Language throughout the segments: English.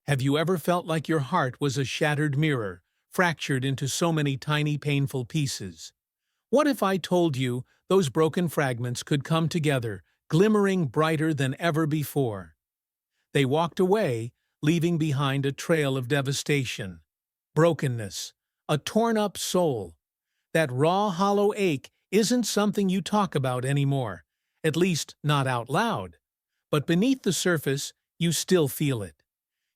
Have you ever felt like your heart was a shattered mirror, fractured into so many tiny painful pieces? What if I told you those broken fragments could come together, glimmering brighter than ever before? They walked away, leaving behind a trail of devastation, brokenness, a torn-up soul. That raw, hollow ache isn't something you talk about anymore, at least not out loud. But beneath the surface, you still feel it.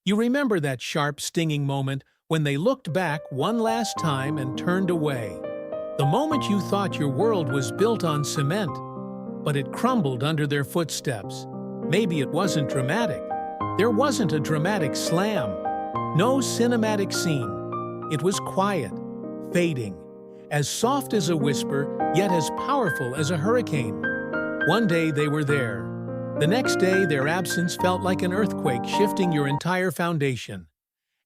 You remember that sharp, stinging moment when they looked back one last time and turned away. The moment you thought your world was built on cement, but it crumbled under their footsteps. Maybe it wasn't dramatic. There wasn't a dramatic slam. No cinematic scene. It was quiet, fading, as soft as a whisper, yet as powerful as a hurricane. One day they were there. The next day their absence felt like an earthquake shifting your entire foundation.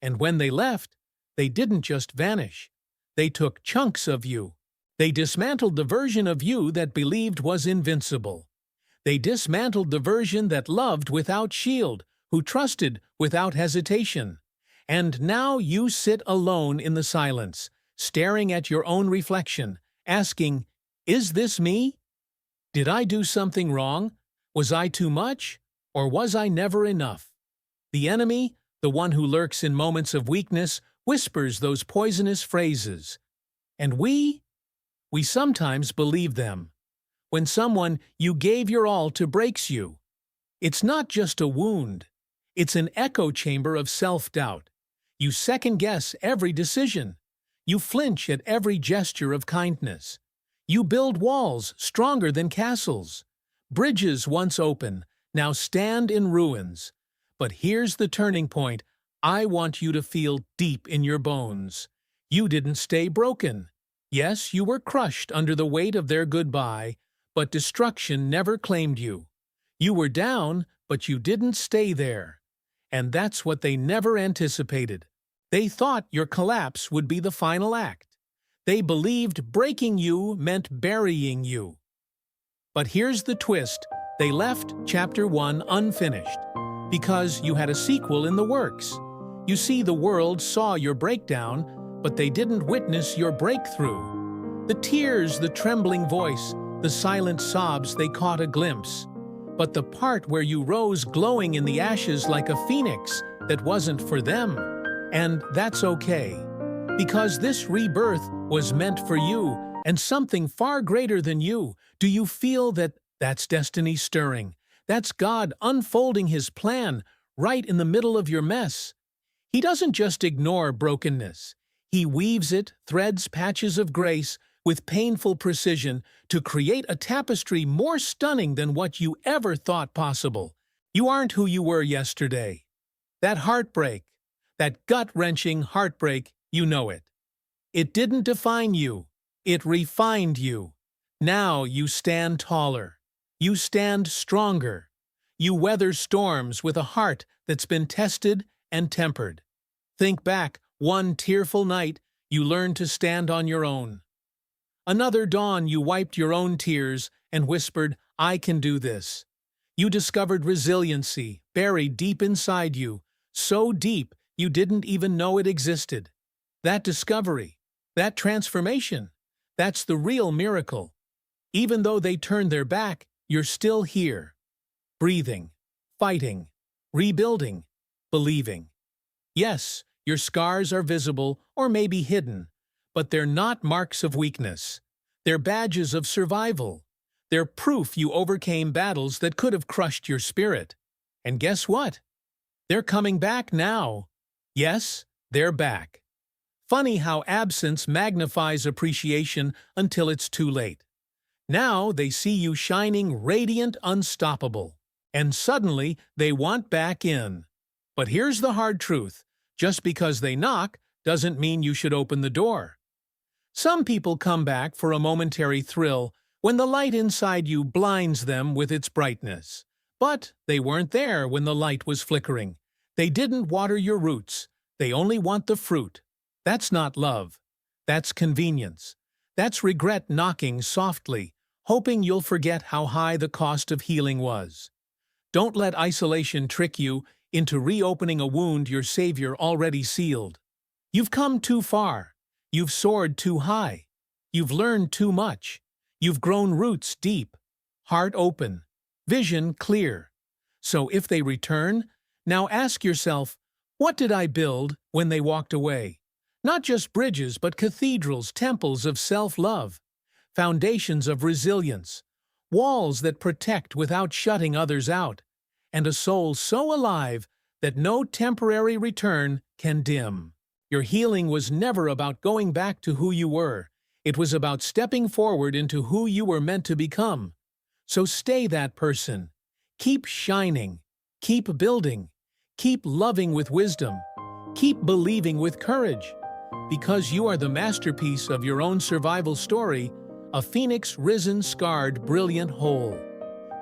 And when they left, they didn't just vanish. They took chunks of you. They dismantled the version of you that believed was invincible. They dismantled the version that loved without shield, who trusted without hesitation. And now you sit alone in the silence, staring at your own reflection, asking, "Is this me? Did I do something wrong? Was I too much? Or was I never enough?" The enemy, the one who lurks in moments of weakness, whispers those poisonous phrases. And we sometimes believe them. When someone you gave your all to breaks you, it's not just a wound. It's an echo chamber of self-doubt. You second-guess every decision. You flinch at every gesture of kindness. You build walls stronger than castles. Bridges once open, now stand in ruins. But here's the turning point I want you to feel deep in your bones. You didn't stay broken. Yes, you were crushed under the weight of their goodbye, but destruction never claimed you. You were down, but you didn't stay there. And that's what they never anticipated. They thought your collapse would be the final act. They believed breaking you meant burying you. But here's the twist. They left Chapter 1 unfinished, because you had a sequel in the works. You see, the world saw your breakdown, but they didn't witness your breakthrough. The tears, the trembling voice, the silent sobs, they caught a glimpse. But the part where you rose glowing in the ashes like a phoenix, that wasn't for them. And that's okay. Because this rebirth was meant for you, and something far greater than you. Do you feel that that's destiny stirring? That's God unfolding His plan right in the middle of your mess. He doesn't just ignore brokenness. He weaves it, threads patches of grace with painful precision to create a tapestry more stunning than what you ever thought possible. You aren't who you were yesterday. That heartbreak, that gut-wrenching heartbreak, you know it. It didn't define you. It refined you. Now you stand taller. You stand stronger. You weather storms with a heart that's been tested and tempered. Think back, one tearful night, you learned to stand on your own. Another dawn, you wiped your own tears and whispered, "I can do this." You discovered resiliency buried deep inside you, so deep you didn't even know it existed. That discovery, that transformation, that's the real miracle. Even though they turned their back, you're still here, breathing, fighting, rebuilding, believing. Yes, your scars are visible or maybe hidden, but they're not marks of weakness. They're badges of survival. They're proof you overcame battles that could have crushed your spirit. And guess what? They're coming back now. Yes, they're back. Funny how absence magnifies appreciation until it's too late. Now they see you shining radiant, unstoppable. And suddenly they want back in. But here's the hard truth. Just because they knock doesn't mean you should open the door. Some people come back for a momentary thrill when the light inside you blinds them with its brightness. But they weren't there when the light was flickering. They didn't water your roots. They only want the fruit. That's not love. That's convenience. That's regret knocking softly, hoping you'll forget how high the cost of healing was. Don't let isolation trick you into reopening a wound your Savior already sealed. You've come too far. You've soared too high. You've learned too much. You've grown roots deep, heart open, vision clear. So if they return, now ask yourself, what did I build when they walked away? Not just bridges, but cathedrals, temples of self-love, foundations of resilience, walls that protect without shutting others out, and a soul so alive that no temporary return can dim. Your healing was never about going back to who you were. It was about stepping forward into who you were meant to become. So stay that person. Keep shining. Keep building. Keep loving with wisdom. Keep believing with courage. Because you are the masterpiece of your own survival story, a phoenix risen, scarred, brilliant, whole.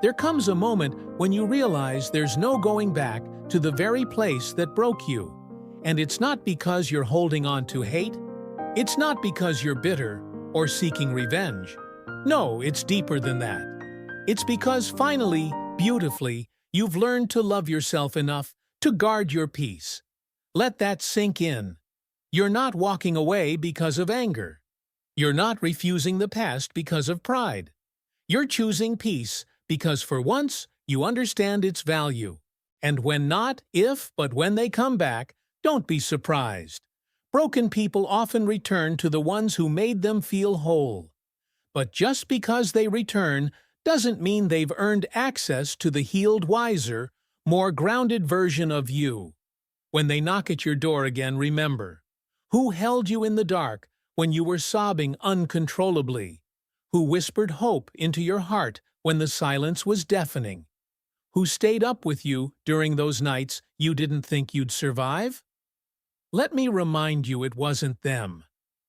There comes a moment when you realize there's no going back to the very place that broke you. And it's not because you're holding on to hate. It's not because you're bitter or seeking revenge. No, it's deeper than that. It's because finally, beautifully, you've learned to love yourself enough to guard your peace. Let that sink in. You're not walking away because of anger. You're not refusing the past because of pride. You're choosing peace because for once you understand its value. And when not if, but when they come back, don't be surprised. Broken people often return to the ones who made them feel whole. But just because they return doesn't mean they've earned access to the healed, wiser, more grounded version of you. When they knock at your door again, remember, who held you in the dark when you were sobbing uncontrollably? Who whispered hope into your heart when the silence was deafening? Who stayed up with you during those nights you didn't think you'd survive? Let me remind you, it wasn't them.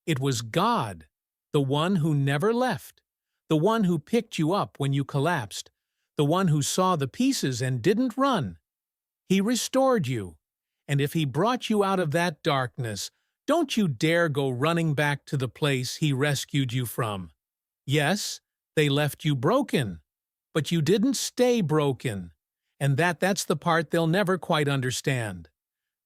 It was God, the one who never left, the one who picked you up when you collapsed, the one who saw the pieces and didn't run. He restored you, and if he brought you out of that darkness, don't you dare go running back to the place he rescued you from. Yes, they left you broken, but you didn't stay broken, and that's the part they'll never quite understand.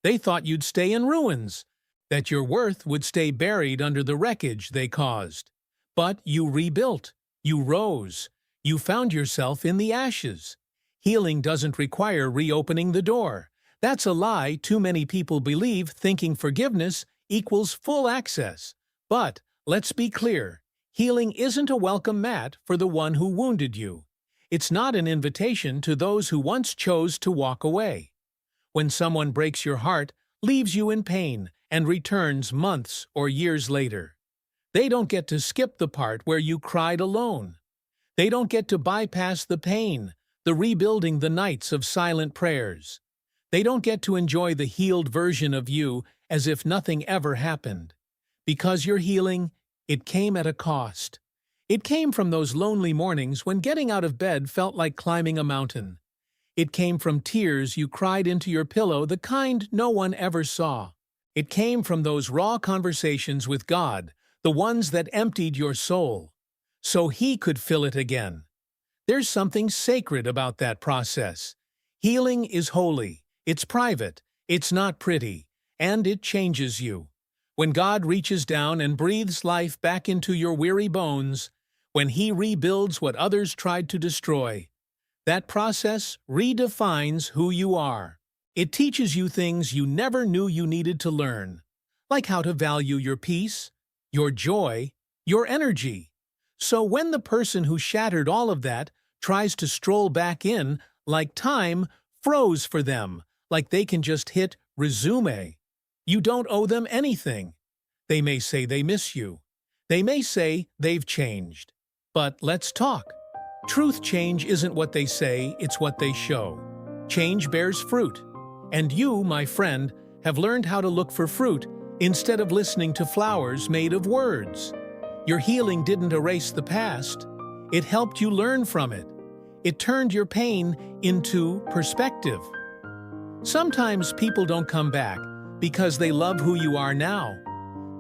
They thought you'd stay in ruins, that your worth would stay buried under the wreckage they caused. But you rebuilt, you rose, you found yourself in the ashes. Healing doesn't require reopening the door. That's a lie too many people believe, thinking forgiveness equals full access. But let's be clear, healing isn't a welcome mat for the one who wounded you. It's not an invitation to those who once chose to walk away. When someone breaks your heart, leaves you in pain, and returns months or years later, they don't get to skip the part where you cried alone. They don't get to bypass the pain, the rebuilding, the nights of silent prayers. They don't get to enjoy the healed version of you as if nothing ever happened. Because your healing, it came at a cost. It came from those lonely mornings when getting out of bed felt like climbing a mountain. It came from tears you cried into your pillow, the kind no one ever saw. It came from those raw conversations with God, the ones that emptied your soul, so He could fill it again. There's something sacred about that process. Healing is holy, it's private, it's not pretty, and it changes you. When God reaches down and breathes life back into your weary bones, when He rebuilds what others tried to destroy, that process redefines who you are. It teaches you things you never knew you needed to learn, like how to value your peace, your joy, your energy. So when the person who shattered all of that tries to stroll back in, like time froze for them, like they can just hit resume, you don't owe them anything. They may say they miss you. They may say they've changed. But let's talk. Truth change isn't what they say, it's what they show. Change bears fruit. And you, my friend, have learned how to look for fruit instead of listening to flowers made of words. Your healing didn't erase the past. It helped you learn from it. It turned your pain into perspective. Sometimes people don't come back because they love who you are now.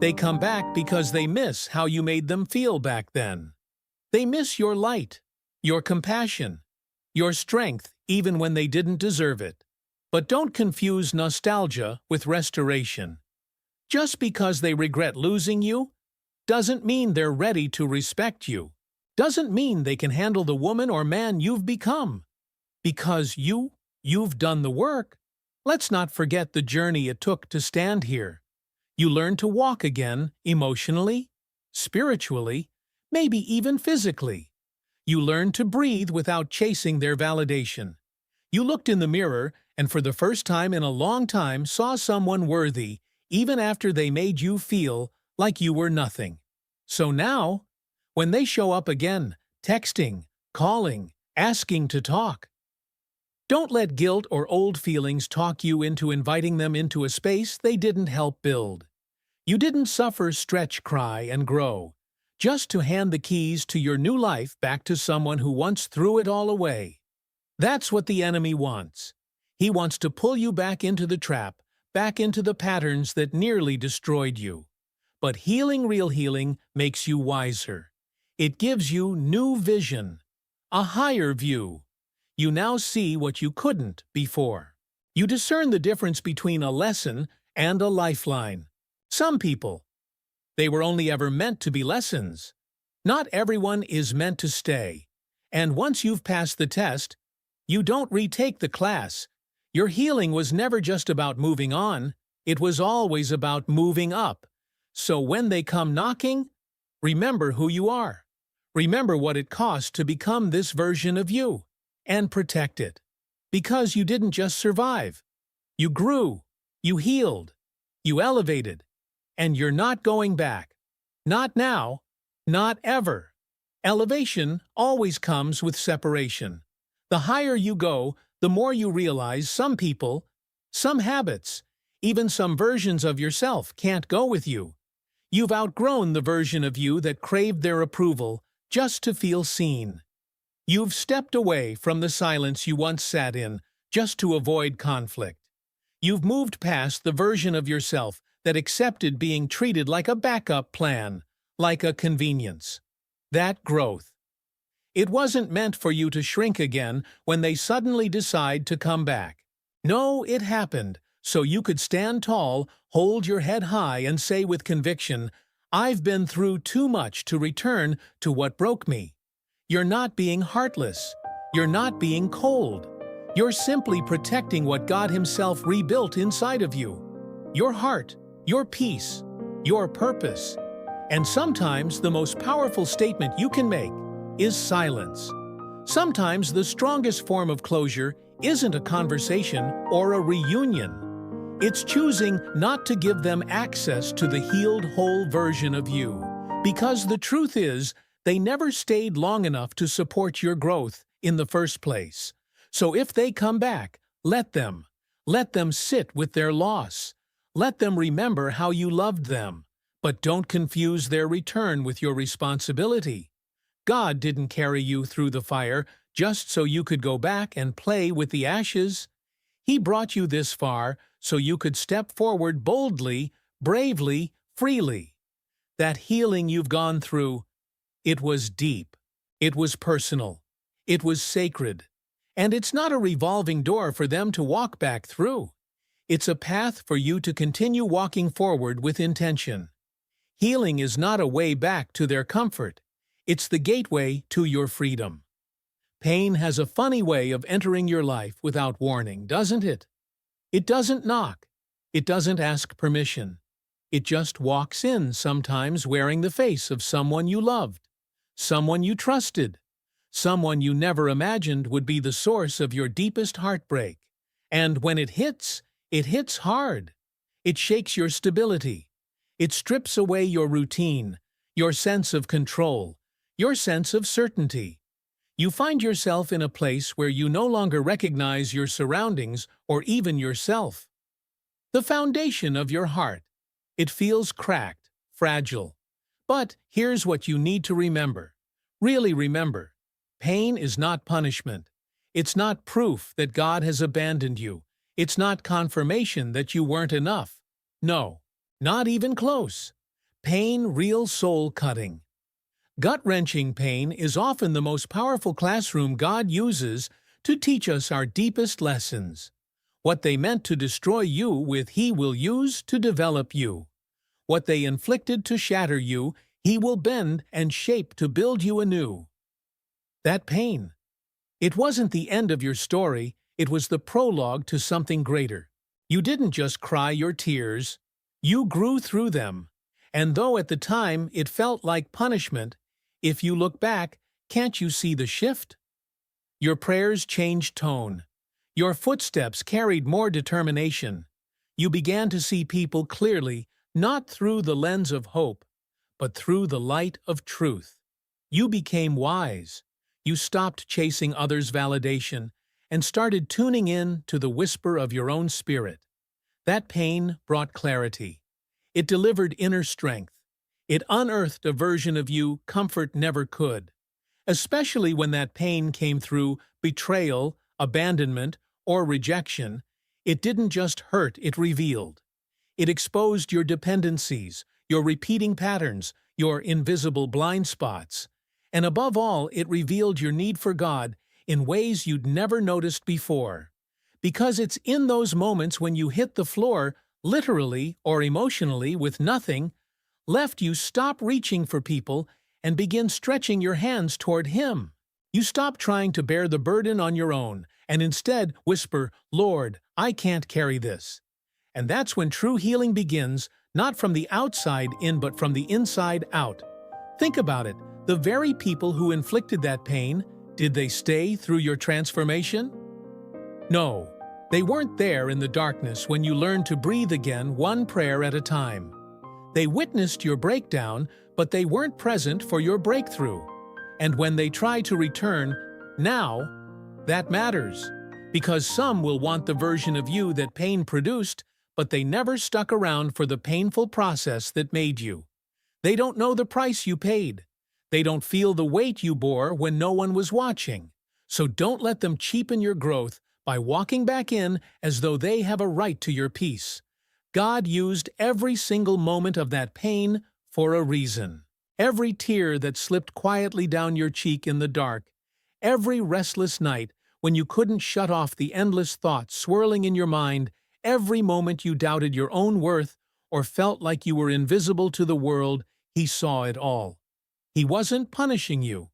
They come back because they miss how you made them feel back then. They miss your light, your compassion, your strength, even when they didn't deserve it. But don't confuse nostalgia with restoration. Just because they regret losing you doesn't mean they're ready to respect you. Doesn't mean they can handle the woman or man you've become. Because you've done the work. Let's not forget the journey it took to stand here. You learned to walk again, emotionally, spiritually, maybe even physically. You learned to breathe without chasing their validation. You looked in the mirror and for the first time in a long time saw someone worthy, even after they made you feel like you were nothing. So now, when they show up again, texting, calling, asking to talk, don't let guilt or old feelings talk you into inviting them into a space they didn't help build. You didn't suffer, stretch, cry, and grow, just to hand the keys to your new life back to someone who once threw it all away. That's what the enemy wants. He wants to pull you back into the trap, back into the patterns that nearly destroyed you. But healing, real healing, makes you wiser. It gives you new vision, a higher view. You now see what you couldn't before. You discern the difference between a lesson and a lifeline. Some people, they were only ever meant to be lessons. Not everyone is meant to stay. And once you've passed the test, you don't retake the class. Your healing was never just about moving on. It was always about moving up. So when they come knocking, remember who you are. Remember what it cost to become this version of you. And protect it. Because you didn't just survive. You grew. You healed. You elevated. And you're not going back. Not now. Not ever. Elevation always comes with separation. The higher you go, the more you realize some people, some habits, even some versions of yourself can't go with you. You've outgrown the version of you that craved their approval just to feel seen. You've stepped away from the silence you once sat in just to avoid conflict. You've moved past the version of yourself that accepted being treated like a backup plan, like a convenience. That growth. It wasn't meant for you to shrink again when they suddenly decide to come back. No, it happened so you could stand tall, hold your head high, and say with conviction, "I've been through too much to return to what broke me." You're not being heartless. You're not being cold. You're simply protecting what God Himself rebuilt inside of you. Your heart, your peace, your purpose. And sometimes the most powerful statement you can make is silence. Sometimes the strongest form of closure isn't a conversation or a reunion. It's choosing not to give them access to the healed, whole version of you. Because the truth is, they never stayed long enough to support your growth in the first place. So if they come back, let them. Let them sit with their loss. Let them remember how you loved them. But don't confuse their return with your responsibility. God didn't carry you through the fire just so you could go back and play with the ashes. He brought you this far so you could step forward boldly, bravely, freely. That healing you've gone through, it was deep. It was personal. It was sacred. And it's not a revolving door for them to walk back through. It's a path for you to continue walking forward with intention. Healing is not a way back to their comfort. It's the gateway to your freedom. Pain has a funny way of entering your life without warning, doesn't it? It doesn't knock. It doesn't ask permission. It just walks in, sometimes wearing the face of someone you loved, someone you trusted, someone you never imagined would be the source of your deepest heartbreak. And when it hits hard. It shakes your stability. It strips away your routine, your sense of control, your sense of certainty. You find yourself in a place where you no longer recognize your surroundings or even yourself. The foundation of your heart. It feels cracked, fragile. But here's what you need to remember. Really remember. Pain is not punishment. It's not proof that God has abandoned you. It's not confirmation that you weren't enough. No, not even close. Pain, real soul-cutting. Gut-wrenching pain is often the most powerful classroom God uses to teach us our deepest lessons. What they meant to destroy you with He will use to develop you. What they inflicted to shatter you, He will bend and shape to build you anew. That pain. It wasn't the end of your story, it was the prologue to something greater. You didn't just cry your tears, you grew through them. And though at the time it felt like punishment, if you look back, can't you see the shift? Your prayers changed tone. Your footsteps carried more determination. You began to see people clearly, not through the lens of hope, but through the light of truth. You became wise. You stopped chasing others' validation and started tuning in to the whisper of your own spirit. That pain brought clarity. It delivered inner strength. It unearthed a version of you comfort never could. Especially when that pain came through betrayal, abandonment, or rejection, it didn't just hurt, it revealed. It exposed your dependencies, your repeating patterns, your invisible blind spots. And above all, it revealed your need for God in ways you'd never noticed before. Because it's in those moments when you hit the floor, literally or emotionally, with nothing left, you stop reaching for people and begin stretching your hands toward Him. You stop trying to bear the burden on your own and instead whisper, "Lord, I can't carry this." And that's when true healing begins, not from the outside in but from the inside out. Think about it. The very people who inflicted that pain, did they stay through your transformation? No, they weren't there in the darkness when you learned to breathe again, one prayer at a time. They witnessed your breakdown, but they weren't present for your breakthrough. And when they try to return, now, that matters. Because some will want the version of you that pain produced, but they never stuck around for the painful process that made you. They don't know the price you paid. They don't feel the weight you bore when no one was watching. So don't let them cheapen your growth by walking back in as though they have a right to your peace. God used every single moment of that pain for a reason. Every tear that slipped quietly down your cheek in the dark, every restless night when you couldn't shut off the endless thoughts swirling in your mind, every moment you doubted your own worth or felt like you were invisible to the world, He saw it all. He wasn't punishing you.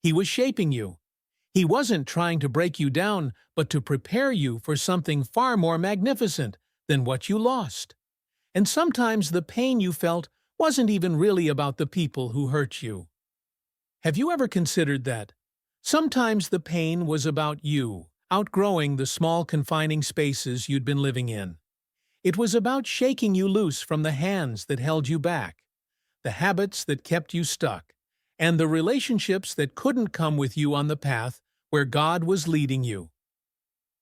He was shaping you. He wasn't trying to break you down, but to prepare you for something far more magnificent than what you lost. And sometimes the pain you felt wasn't even really about the people who hurt you. Have you ever considered that? Sometimes the pain was about you, outgrowing the small confining spaces you'd been living in. It was about shaking you loose from the hands that held you back, the habits that kept you stuck, and the relationships that couldn't come with you on the path where God was leading you.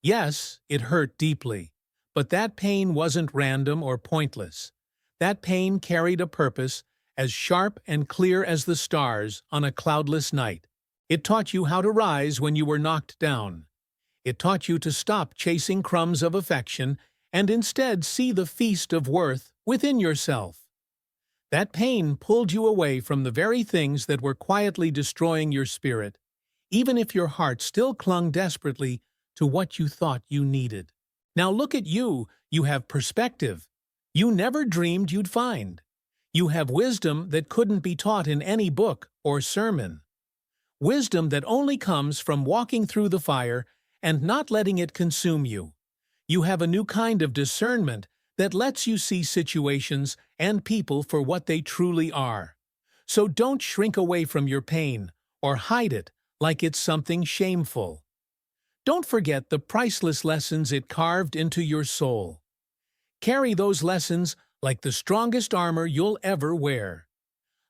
Yes, it hurt deeply, but that pain wasn't random or pointless. That pain carried a purpose as sharp and clear as the stars on a cloudless night. It taught you how to rise when you were knocked down. It taught you to stop chasing crumbs of affection and instead see the feast of worth within yourself. That pain pulled you away from the very things that were quietly destroying your spirit, even if your heart still clung desperately to what you thought you needed. Now look at you. You have perspective you never dreamed you'd find. You have wisdom that couldn't be taught in any book or sermon. Wisdom that only comes from walking through the fire and not letting it consume you. You have a new kind of discernment that lets you see situations and people for what they truly are. So don't shrink away from your pain or hide it like it's something shameful. Don't forget the priceless lessons it carved into your soul. Carry those lessons like the strongest armor you'll ever wear.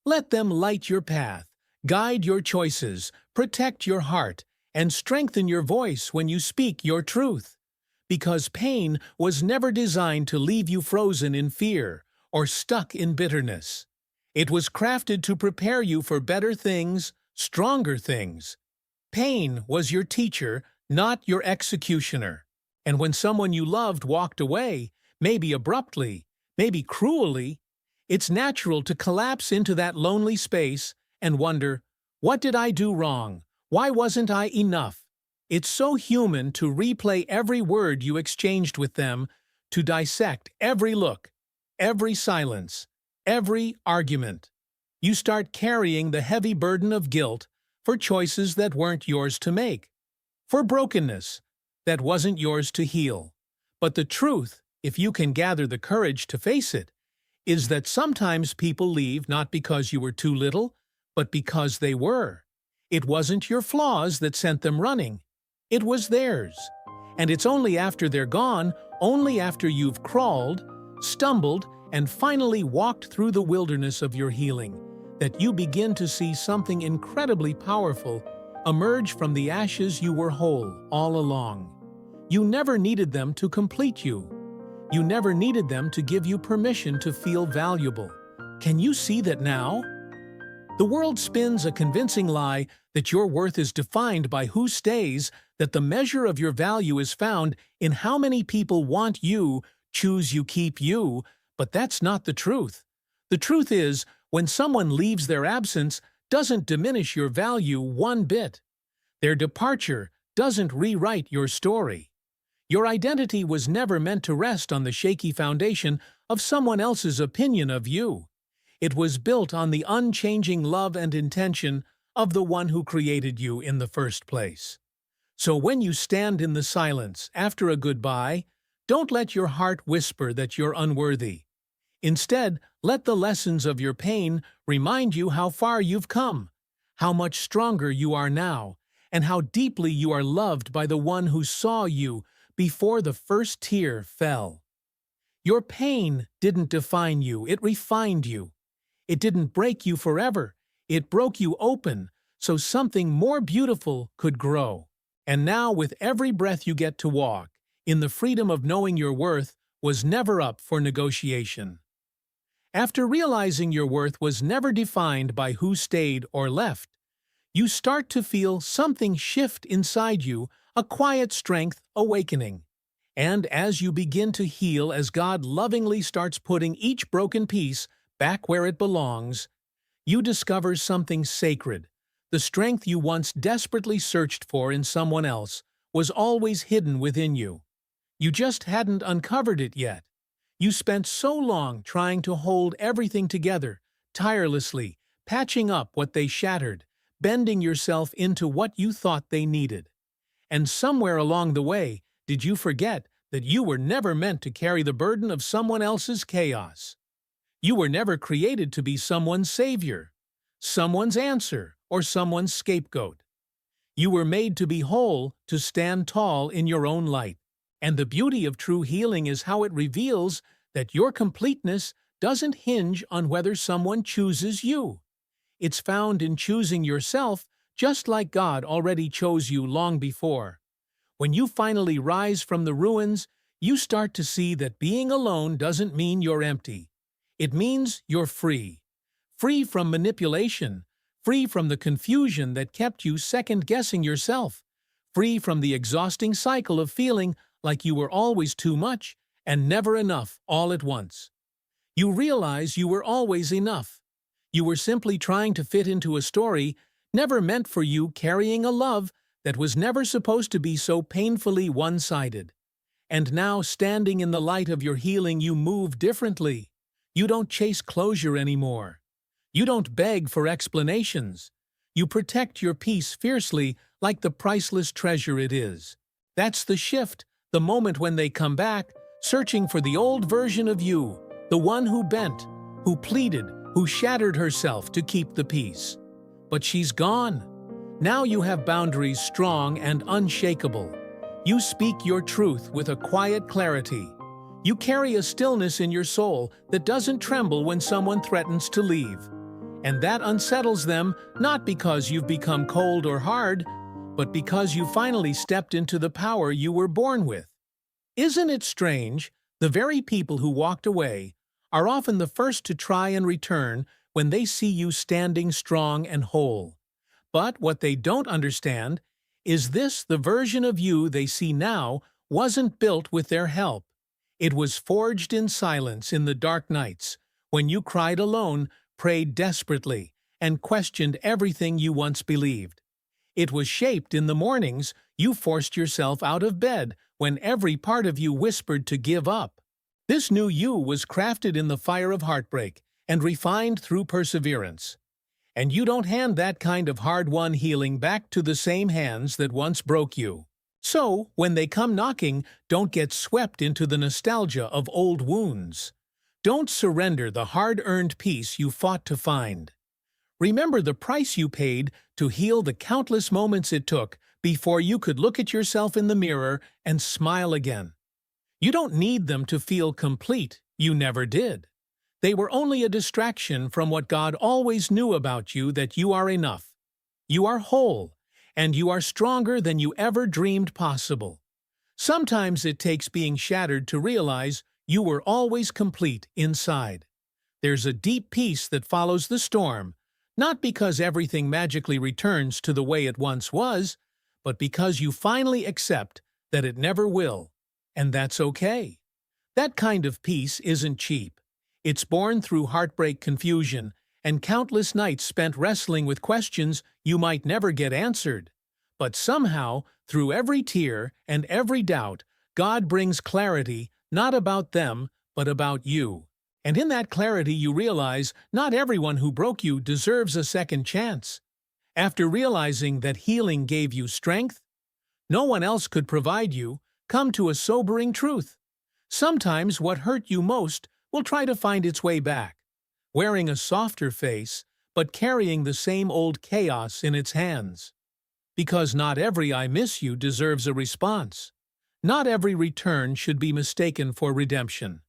Let them light your path, guide your choices, protect your heart, and strengthen your voice when you speak your truth. Because pain was never designed to leave you frozen in fear or stuck in bitterness. It was crafted to prepare you for better things, stronger things. Pain was your teacher, not your executioner. And when someone you loved walked away, maybe abruptly, maybe cruelly, it's natural to collapse into that lonely space and wonder, what did I do wrong? Why wasn't I enough? It's so human to replay every word you exchanged with them, to dissect every look, every silence, every argument. You start carrying the heavy burden of guilt for choices that weren't yours to make, for brokenness that wasn't yours to heal. But the truth, if you can gather the courage to face it, is that sometimes people leave not because you were too little, but because they were. It wasn't your flaws that sent them running. It was theirs. And it's only after they're gone, only after you've crawled, stumbled, and finally walked through the wilderness of your healing, that you begin to see something incredibly powerful emerge from the ashes. You were whole all along. You never needed them to complete you. You never needed them to give you permission to feel valuable. Can you see that now? The world spins a convincing lie that your worth is defined by who stays, that the measure of your value is found in how many people want you, choose you, keep you, but that's not the truth. The truth is, when someone leaves, their absence doesn't diminish your value one bit. Their departure doesn't rewrite your story. Your identity was never meant to rest on the shaky foundation of someone else's opinion of you. It was built on the unchanging love and intention of the one who created you in the first place. So when you stand in the silence after a goodbye, don't let your heart whisper that you're unworthy. Instead, let the lessons of your pain remind you how far you've come, how much stronger you are now, and how deeply you are loved by the one who saw you before the first tear fell. Your pain didn't define you, it refined you. It didn't break you forever, it broke you open so something more beautiful could grow. And now, with every breath you get to walk, in the freedom of knowing your worth was never up for negotiation. After realizing your worth was never defined by who stayed or left, you start to feel something shift inside you, a quiet strength awakening. And as you begin to heal, as God lovingly starts putting each broken piece back where it belongs, you discover something sacred. The strength you once desperately searched for in someone else was always hidden within you. You just hadn't uncovered it yet. You spent so long trying to hold everything together, tirelessly, patching up what they shattered, bending yourself into what you thought they needed. And somewhere along the way, did you forget that you were never meant to carry the burden of someone else's chaos? You were never created to be someone's savior, someone's answer, or someone's scapegoat. You were made to be whole, to stand tall in your own light. And the beauty of true healing is how it reveals that your completeness doesn't hinge on whether someone chooses you. It's found in choosing yourself, just like God already chose you long before. When you finally rise from the ruins, you start to see that being alone doesn't mean you're empty. It means you're free. Free from manipulation, free from the confusion that kept you second-guessing yourself, free from the exhausting cycle of feeling like you were always too much and never enough all at once. You realize you were always enough. You were simply trying to fit into a story never meant for you, carrying a love that was never supposed to be so painfully one-sided. And now, standing in the light of your healing, you move differently. You don't chase closure anymore. You don't beg for explanations. You protect your peace fiercely like the priceless treasure it is. That's the shift, the moment when they come back, searching for the old version of you, the one who bent, who pleaded, who shattered herself to keep the peace. But she's gone. Now you have boundaries strong and unshakable. You speak your truth with a quiet clarity. You carry a stillness in your soul that doesn't tremble when someone threatens to leave. And that unsettles them, not because you've become cold or hard, but because you finally stepped into the power you were born with. Isn't it strange? The very people who walked away are often the first to try and return when they see you standing strong and whole. But what they don't understand is this: the version of you they see now wasn't built with their help. It was forged in silence in the dark nights, when you cried alone, prayed desperately, and questioned everything you once believed. It was shaped in the mornings You forced yourself out of bed when every part of you whispered to give up. This new you was crafted in the fire of heartbreak and refined through perseverance. And you don't hand that kind of hard-won healing back to the same hands that once broke you. So, when they come knocking, don't get swept into the nostalgia of old wounds. Don't surrender the hard-earned peace you fought to find. Remember the price you paid to heal the countless moments it took before you could look at yourself in the mirror and smile again. You don't need them to feel complete. You never did. They were only a distraction from what God always knew about you, that you are enough. You are whole, and you are stronger than you ever dreamed possible. Sometimes it takes being shattered to realize you were always complete inside. There's a deep peace that follows the storm, not because everything magically returns to the way it once was, but because you finally accept that it never will, and that's okay. That kind of peace isn't cheap. It's born through heartbreak, confusion, and countless nights spent wrestling with questions you might never get answered. But somehow, through every tear and every doubt, God brings clarity, not about them, but about you. And in that clarity you realize not everyone who broke you deserves a second chance. After realizing that healing gave you strength no one else could provide you, come to a sobering truth. Sometimes what hurt you most will try to find its way back, wearing a softer face, but carrying the same old chaos in its hands. Because not every "I miss you" deserves a response. Not every return should be mistaken for redemption.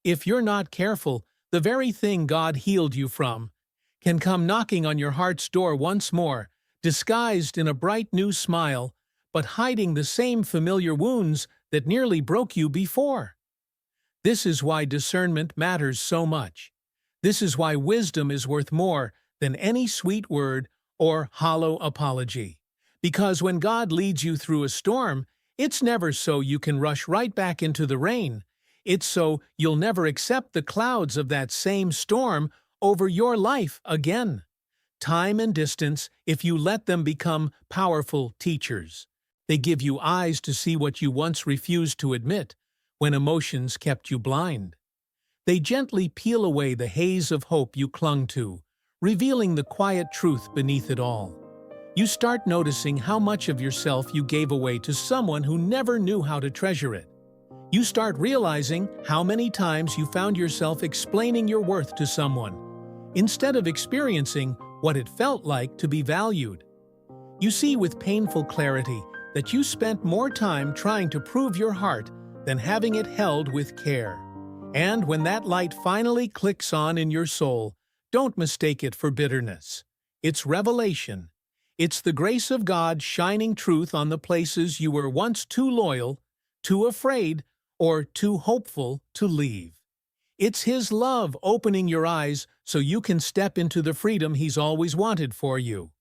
If you're not careful, the very thing God healed you from can come knocking on your heart's door once more, disguised in a bright new smile, but hiding the same familiar wounds that nearly broke you before. This is why discernment matters so much. This is why wisdom is worth more than any sweet word or hollow apology. Because when God leads you through a storm, it's never so you can rush right back into the rain. It's so you'll never accept the clouds of that same storm over your life again. Time and distance, if you let them, become powerful teachers. They give you eyes to see what you once refused to admit, when emotions kept you blind. They gently peel away the haze of hope you clung to, revealing the quiet truth beneath it all. You start noticing how much of yourself you gave away to someone who never knew how to treasure it. You start realizing how many times you found yourself explaining your worth to someone, instead of experiencing what it felt like to be valued. You see with painful clarity that you spent more time trying to prove your heart than having it held with care. And when that light finally clicks on in your soul, don't mistake it for bitterness. It's revelation. It's the grace of God shining truth on the places you were once too loyal, too afraid, or too hopeful to leave. It's His love opening your eyes so you can step into the freedom He's always wanted for you.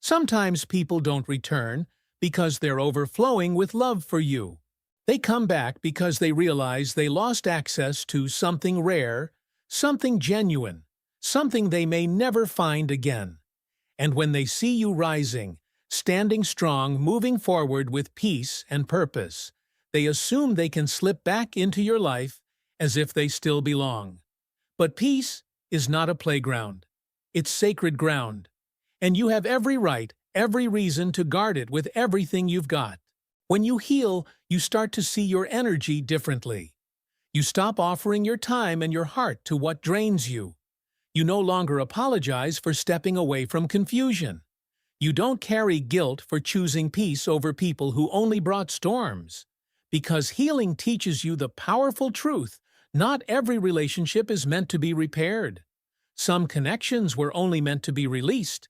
Sometimes people don't return because they're overflowing with love for you. They come back because they realize they lost access to something rare, something genuine, something they may never find again. And when they see you rising, standing strong, moving forward with peace and purpose, they assume they can slip back into your life as if they still belong. But peace is not a playground. It's sacred ground. And you have every right, every reason to guard it with everything you've got. When you heal, you start to see your energy differently. You stop offering your time and your heart to what drains you. You no longer apologize for stepping away from confusion. You don't carry guilt for choosing peace over people who only brought storms. Because healing teaches you the powerful truth, not every relationship is meant to be repaired. Some connections were only meant to be released.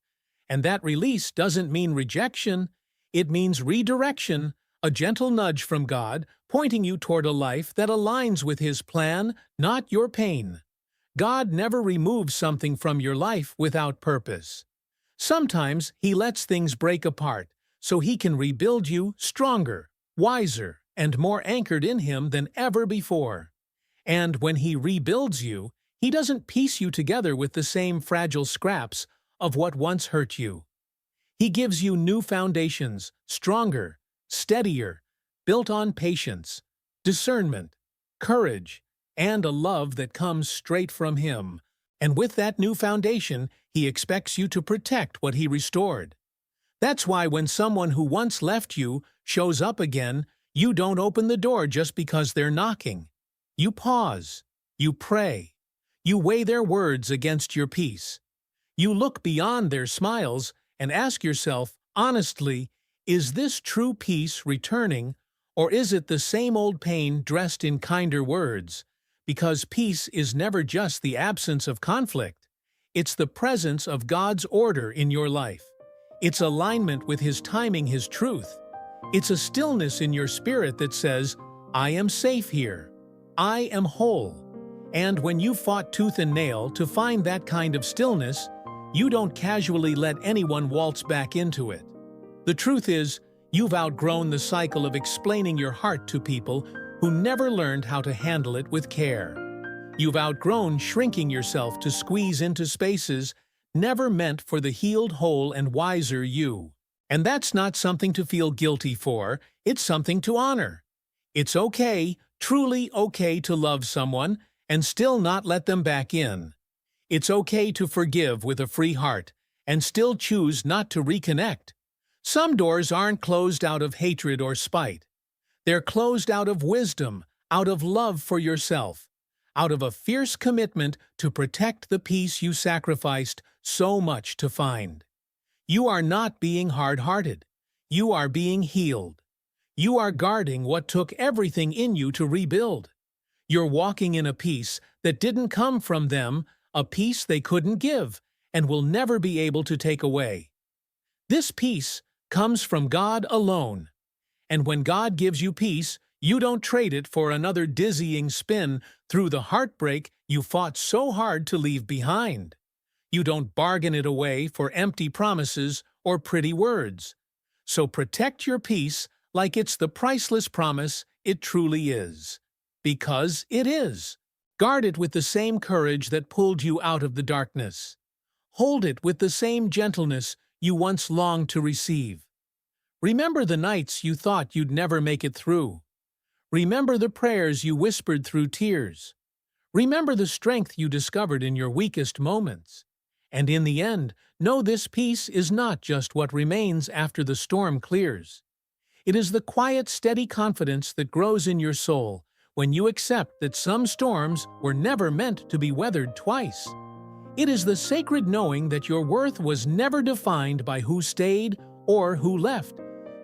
And that release doesn't mean rejection, it means redirection, a gentle nudge from God, pointing you toward a life that aligns with His plan, not your pain. God never removes something from your life without purpose. Sometimes He lets things break apart so He can rebuild you stronger, wiser, and more anchored in Him than ever before. And when He rebuilds you, He doesn't piece you together with the same fragile scraps of what once hurt you. He gives you new foundations, stronger, steadier, built on patience, discernment, courage, and a love that comes straight from Him. And with that new foundation, He expects you to protect what He restored. That's why when someone who once left you shows up again, you don't open the door just because they're knocking. You pause. You pray. You weigh their words against your peace. You look beyond their smiles and ask yourself, honestly, is this true peace returning, or is it the same old pain dressed in kinder words? Because peace is never just the absence of conflict. It's the presence of God's order in your life. It's alignment with His timing, His truth. It's a stillness in your spirit that says, I am safe here. I am whole. And when you fought tooth and nail to find that kind of stillness, you don't casually let anyone waltz back into it. The truth is, you've outgrown the cycle of explaining your heart to people who never learned how to handle it with care. You've outgrown shrinking yourself to squeeze into spaces never meant for the healed, whole, and wiser you. And that's not something to feel guilty for, it's something to honor. It's okay, truly okay to love someone and still not let them back in. It's okay to forgive with a free heart and still choose not to reconnect. Some doors aren't closed out of hatred or spite. They're closed out of wisdom, out of love for yourself, out of a fierce commitment to protect the peace you sacrificed so much to find. You are not being hard-hearted. You are being healed. You are guarding what took everything in you to rebuild. You're walking in a peace that didn't come from them, a peace they couldn't give and will never be able to take away. This peace comes from God alone. And when God gives you peace, you don't trade it for another dizzying spin through the heartbreak you fought so hard to leave behind. You don't bargain it away for empty promises or pretty words. So protect your peace like it's the priceless promise it truly is. Because it is. Guard it with the same courage that pulled you out of the darkness. Hold it with the same gentleness you once longed to receive. Remember the nights you thought you'd never make it through. Remember the prayers you whispered through tears. Remember the strength you discovered in your weakest moments. And in the end, know this peace is not just what remains after the storm clears. It is the quiet, steady confidence that grows in your soul when you accept that some storms were never meant to be weathered twice. It is the sacred knowing that your worth was never defined by who stayed or who left,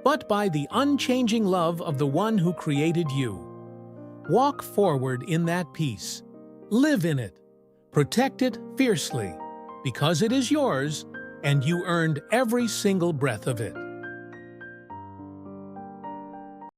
but by the unchanging love of the one who created you. Walk forward in that peace. Live in it. Protect it fiercely, because it is yours, and you earned every single breath of it.